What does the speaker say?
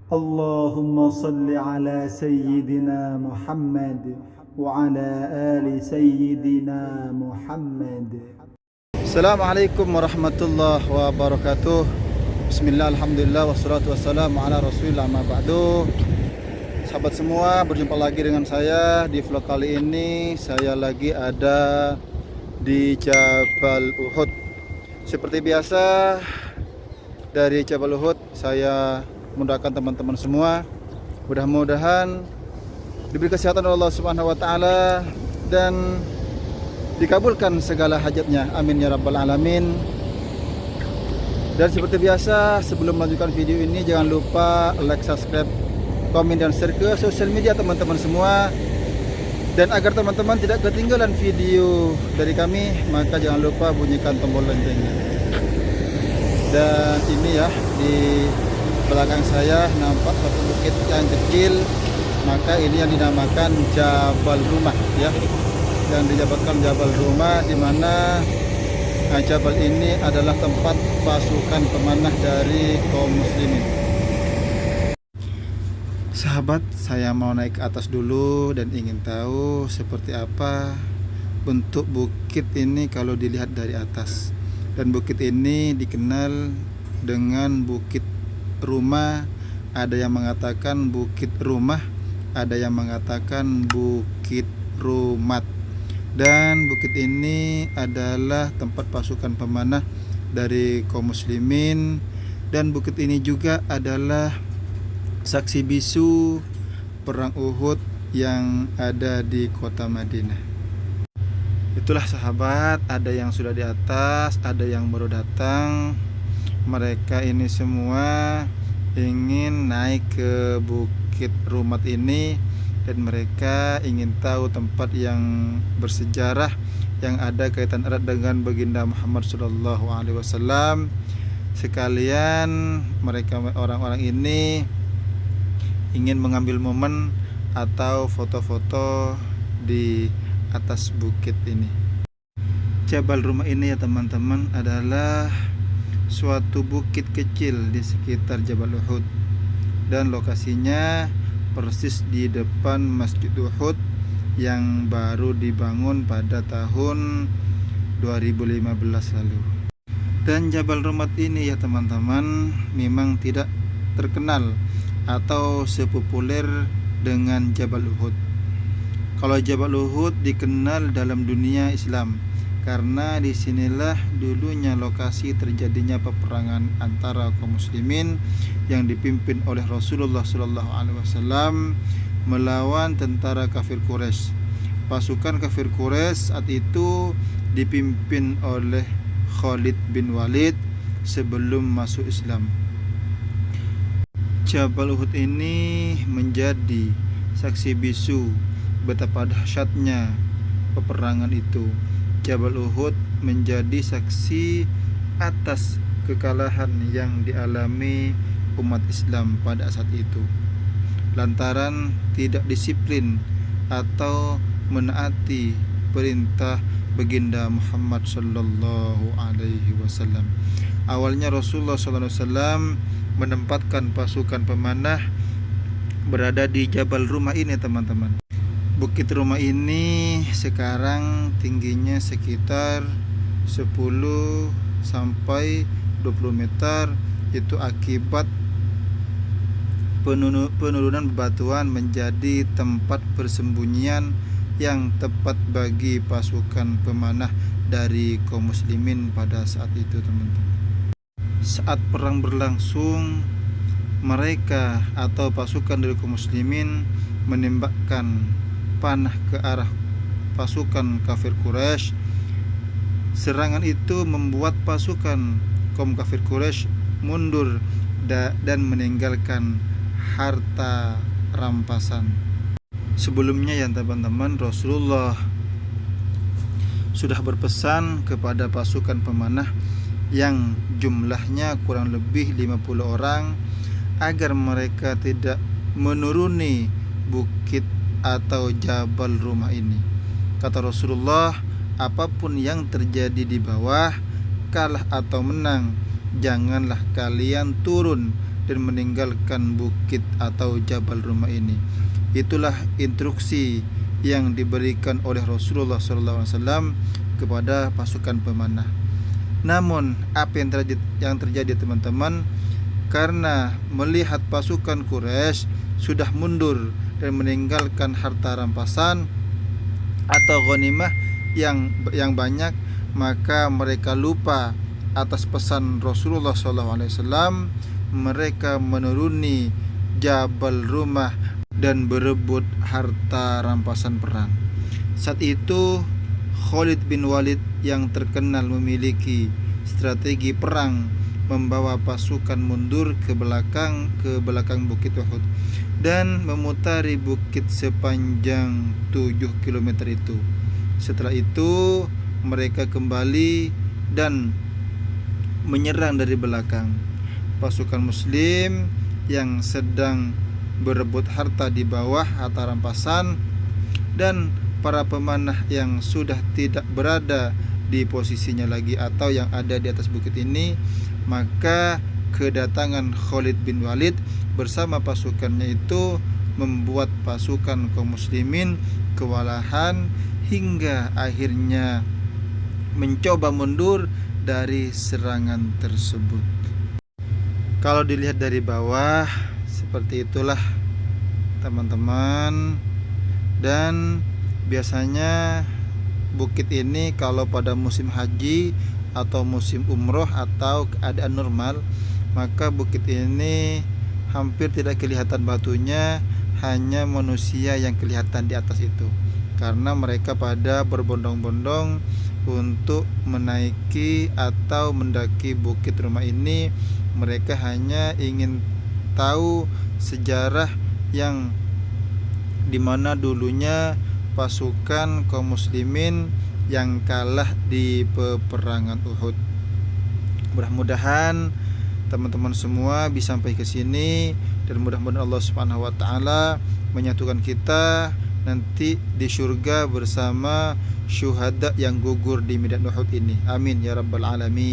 اللهم صل على سيدنا محمد وعلى آل سيدنا محمد. Assalamualaikum warahmatullahi wabarakatuh. Bismillah, alhamdulillah, wassalatu wassalamu ala rasulillah, ma ba'du. Sahabat semua, berjumpa lagi dengan saya di vlog kali ini. Saya lagi ada di Jabal Uhud. Seperti biasa, dari Jabal Uhud saya mendoakan teman-teman semua, mudah-mudahan diberi kesehatan oleh Allah Subhanahu wa taala dan dikabulkan segala hajatnya, amin ya rabbal alamin. Dan seperti biasa, sebelum melanjutkan video ini, jangan lupa like, subscribe, komen, dan share ke sosial media teman-teman semua. Dan agar teman-teman tidak ketinggalan video dari kami, maka jangan lupa bunyikan tombol loncengnya. Dan ini ya, di belakang saya nampak satu bukit yang kecil, maka ini yang dinamakan Jabal Rumah ya, yang dijabatan Jabal Rumah, di mana Jabal ini adalah tempat pasukan pemanah dari kaum muslimin. Sahabat, saya mau naik ke atas dulu dan ingin tahu seperti apa bentuk bukit ini kalau dilihat dari atas. Dan bukit ini dikenal dengan Bukit Rumah. Ada yang mengatakan Bukit Rumah, ada yang mengatakan Bukit Rumat. Dan bukit ini adalah tempat pasukan pemanah dari kaum muslimin. Dan bukit ini juga adalah saksi bisu perang Uhud yang ada di kota Madinah. Itulah sahabat, ada yang sudah di atas, ada yang baru datang. Mereka ini semua ingin naik ke Bukit Rumat ini, dan mereka ingin tahu tempat yang bersejarah yang ada kaitan erat dengan baginda Muhammad SAW. Sekalian mereka, orang-orang ini ingin mengambil momen atau foto-foto di atas bukit ini. Jabal Rumah ini ya teman-teman adalah suatu bukit kecil di sekitar Jabal Uhud, dan lokasinya persis di depan Masjid Uhud yang baru dibangun pada tahun 2015 lalu. Dan Jabal Rumah ini ya teman-teman memang tidak terkenal atau sepopuler dengan Jabal Uhud. Kalau Jabal Uhud dikenal dalam dunia Islam karena disinilah dulunya lokasi terjadinya peperangan antara kaum muslimin yang dipimpin oleh Rasulullah SAW melawan tentara kafir Quraisy. Pasukan kafir Quraisy saat itu dipimpin oleh Khalid bin Walid sebelum masuk Islam. Jabal Uhud ini menjadi saksi bisu betapa dahsyatnya peperangan itu. Jabal Uhud menjadi saksi atas kekalahan yang dialami umat Islam pada saat itu, lantaran tidak disiplin atau menaati perintah baginda Muhammad sallallahu alaihi wasallam. Awalnya Rasulullah sallallahu alaihi wasallam menempatkan pasukan pemanah berada di Jabal Rumah ini teman-teman. Bukit Rumah ini sekarang tingginya sekitar 10 sampai 20 meter. Itu akibat penurunan bebatuan menjadi tempat persembunyian yang tepat bagi pasukan pemanah dari kaum muslimin pada saat itu teman-teman. Saat perang berlangsung, mereka atau pasukan dari kaum muslimin menembakkan panah ke arah pasukan kafir Quraisy. Serangan itu membuat pasukan kaum kafir Quraisy mundur dan meninggalkan harta rampasan. Sebelumnya ya teman-teman, Rasulullah sudah berpesan kepada pasukan pemanah yang jumlahnya kurang lebih 50 orang agar mereka tidak menuruni bukit atau Jabal Rumah ini. Kata Rasulullah, apapun yang terjadi di bawah, kalah atau menang, janganlah kalian turun dan meninggalkan bukit atau Jabal Rumah ini. Itulah instruksi yang diberikan oleh Rasulullah SAW kepada pasukan pemanah. Namun apa yang terjadi teman-teman, karena melihat pasukan Quraisy sudah mundur dan meninggalkan harta rampasan atau ghanimah yang banyak, maka mereka lupa atas pesan Rasulullah SAW. Mereka menuruni Jabal Rumah dan berebut harta rampasan perang. Saat itu Khalid bin Walid yang terkenal memiliki strategi perang membawa pasukan mundur ke belakang bukit Uhud dan memutari bukit sepanjang 7 km itu. Setelah itu mereka kembali dan menyerang dari belakang. Pasukan muslim yang sedang berebut harta di bawah harta rampasan dan para pemanah yang sudah tidak berada di posisinya lagi atau yang ada di atas bukit ini, maka kedatangan Khalid bin Walid bersama pasukannya itu membuat pasukan kaum muslimin kewalahan hingga akhirnya mencoba mundur dari serangan tersebut. Kalau dilihat dari bawah seperti itulah teman-teman, dan biasanya bukit ini kalau pada musim haji atau musim umroh atau keadaan normal, maka bukit ini hampir tidak kelihatan batunya, hanya manusia yang kelihatan di atas itu, karena mereka pada berbondong-bondong untuk menaiki atau mendaki bukit rumah ini. Mereka hanya ingin tahu sejarah yang dimana dulunya pasukan kaum muslimin yang kalah di peperangan Uhud. Mudah-mudahan teman-teman semua bisa sampai ke sini, dan mudah-mudahan Allah Subhanahu wa taala menyatukan kita nanti di surga bersama syuhada yang gugur di medan Uhud ini. Amin ya rabbal alamin.